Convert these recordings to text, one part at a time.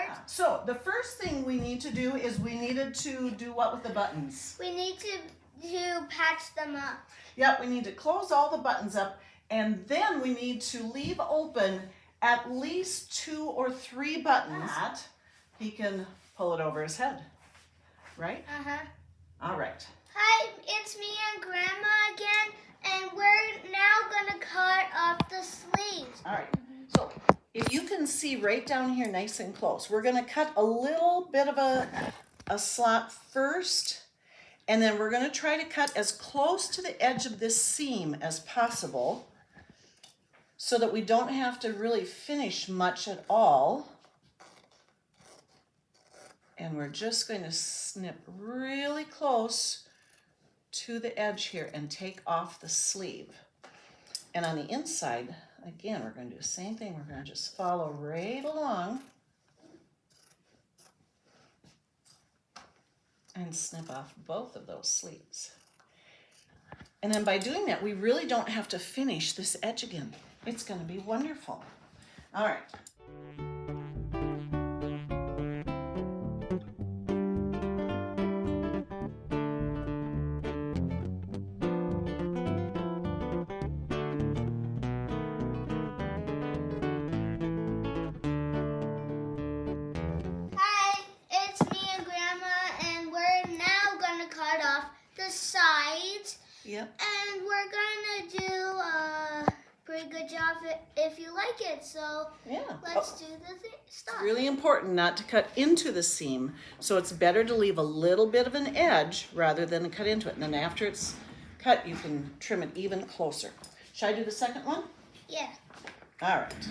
start? So the first thing we need to do is we needed to do what with the buttons? We need to patch them up. Yep, we need to close all the buttons up, and then we need to leave open at least 2 or 3 buttons. He can pull it over his head, right? All right. Hi, it's me and Grandma again, and we're now gonna cut off the sleeves. All right, so if you can see right down here nice and close, we're gonna cut a little bit of a slot first, and then we're gonna try to cut as close to the edge of this seam as possible so that we don't have to really finish much at all. And we're just going to snip really close to the edge here and take off the sleeve. And on the inside, again, we're going to do the same thing. We're going to just follow right along and snip off both of those sleeves. And then by doing that, we really don't have to finish this edge again. It's going to be wonderful. All right. Sides. Yep. And we're gonna do a pretty good job if you like it. So yeah, let's do the stuff. It's really important not to cut into the seam, so it's better to leave a little bit of an edge rather than cut into it. And then after it's cut, you can trim it even closer. Should I do the second one? Yeah. All right.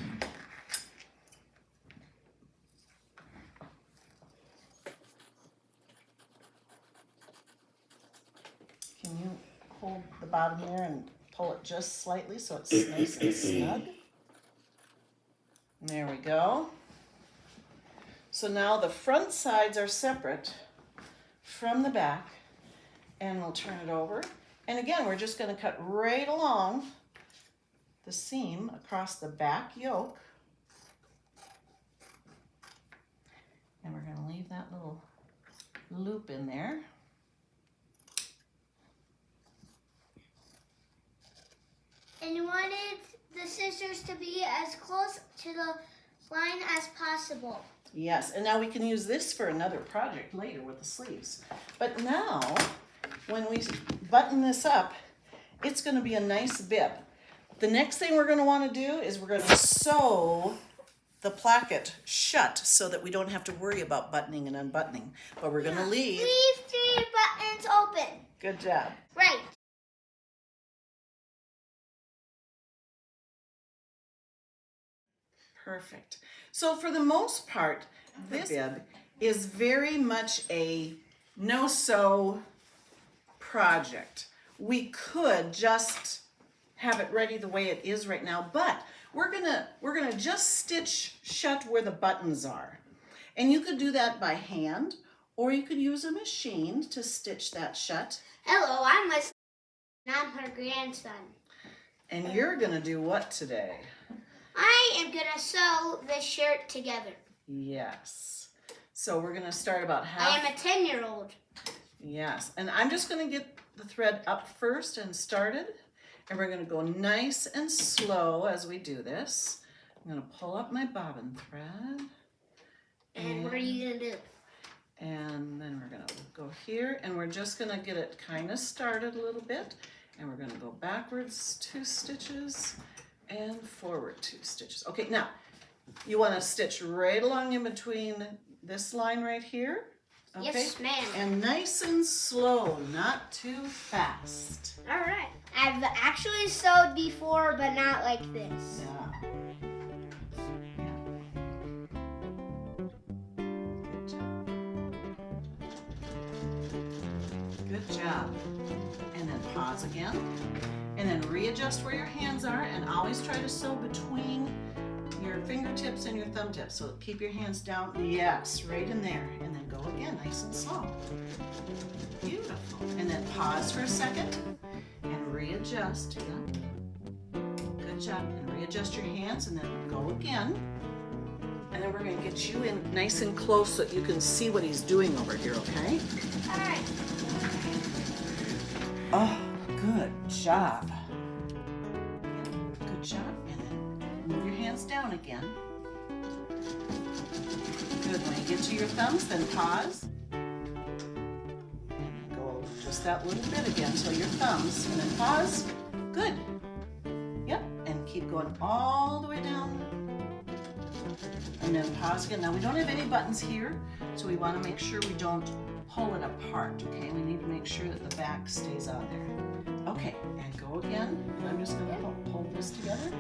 Can you hold the bottom there and pull it just slightly so it's nice and snug? There we go. So now the front sides are separate from the back, and we'll turn it over. And again, we're just going to cut right along the seam across the back yoke. And we're going to leave that little loop in there. And you wanted the scissors to be as close to the line as possible. Yes, and now we can use this for another project later with the sleeves. But now, when we button this up, it's going to be a nice bib. The next thing we're going to want to do is we're going to sew the placket shut so that we don't have to worry about buttoning and unbuttoning. But we're going to leave 3 buttons open. Good job. Right. Perfect. So for the most part, this bib is very much a no-sew project. We could just have it ready the way it is right now, but we're gonna just stitch shut where the buttons are. And you could do that by hand, or you could use a machine to stitch that shut. Hello, I'm her grandson. And you're gonna do what today? I am gonna sew this shirt together. Yes. So we're gonna start about half. I am a 10-year-old. Yes, and I'm just gonna get the thread up first and started. And we're gonna go nice and slow as we do this. I'm gonna pull up my bobbin thread. And what are you gonna do? And then we're gonna go here, and we're just gonna get it kind of started a little bit. And we're gonna go backwards 2 stitches and forward 2 stitches. Okay, now you want to stitch right along in between this line right here. Okay? Yes, ma'am. And nice and slow, not too fast. All right. I've actually sewed before, but not like this. Yeah. Good job. Good job. And then pause again. And then readjust where your hands are, and always try to sew between your fingertips and your thumb tips. So keep your hands down. Yes, right in there. And then go again, nice and slow. Beautiful. And then pause for a second and readjust. Yeah. Good job. And readjust your hands, and then go again. And then we're going to get you in nice and close so that you can see what he's doing over here, okay? All right. Oh, good job. Good job. And then move your hands down again. Good. When you get to your thumbs, then pause. And go just that little bit again till your thumbs, and then pause. Good. Yep. And keep going all the way down. And then pause again. Now we don't have any buttons here, so we want to make sure we don't pull it apart, okay? We need to make sure that the back stays on there. Okay, and go again. I'm just going to hold this together.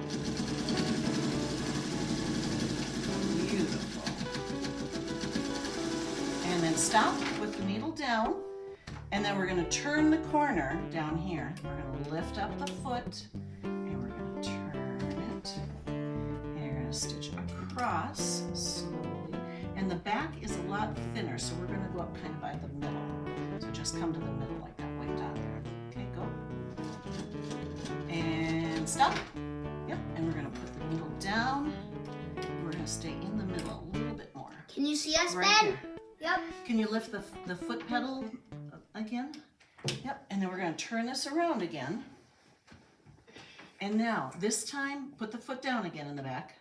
Beautiful. And then stop with the needle down, and then we're going to turn the corner down here. We're going to lift up the foot, and we're going to turn it, and you're going to stitch across slowly. And the back is a lot thinner, so we're going to go up kind of by the middle. So just come to the middle like that, way down there. Okay, go. And stop. Yep, and we're going to put the needle down. We're going to stay in the middle a little bit more. Can you see us, Right Ben? here. Yep. Can you lift the foot pedal again? Yep, and then we're going to turn this around again. And now, this time, put the foot down again in the back.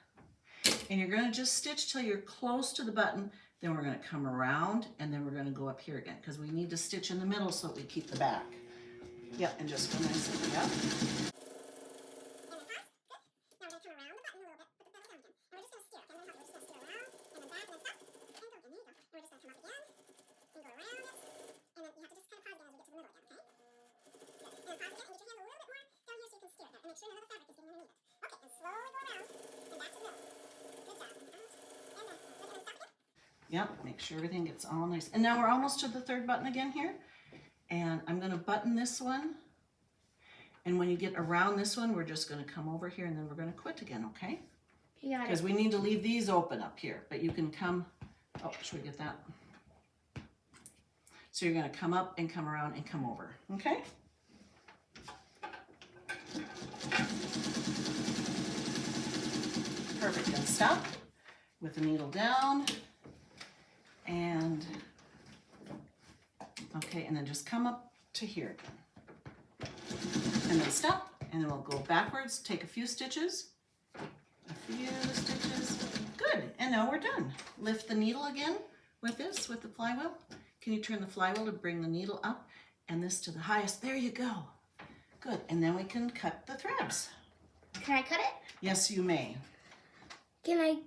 And you're going to just stitch till you're close to the button. Then we're going to come around, and then we're going to go up here again, because we need to stitch in the middle so that we keep the back. Yep, and just go nicely up. Yep, make sure everything gets all nice. And now we're almost to the third button again here. And I'm going to button this one. And when you get around this one, we're just going to come over here and then we're going to quit again, okay? Yeah. Because we need to leave these open up here. But you can come, oh, should we get that? So you're going to come up and come around and come over, okay? Perfect, and stop with the needle down. And, okay, and then just come up to here again. And then stop, and then we'll go backwards, take a few stitches. Good, and now we're done. Lift the needle again with this, with the flywheel. Can you turn the flywheel to bring the needle up and this to the highest? There you go. Good, and then we can cut the threads. Can I cut it? Yes, you may. Can I?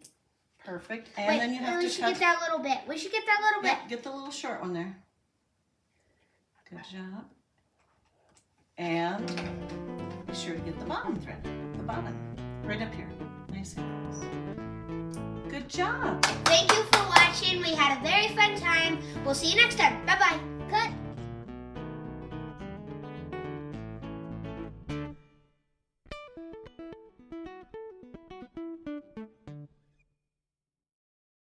Perfect, and Wait, then you have we to should cut. get that little bit. We should get that little bit. Yep, get the little short one there. Good job. And be sure to get the bottom thread, the bottom, right up here. Nice and close. Good job. Thank you for watching. We had a very fun time. We'll see you next time. Bye-bye. Cut.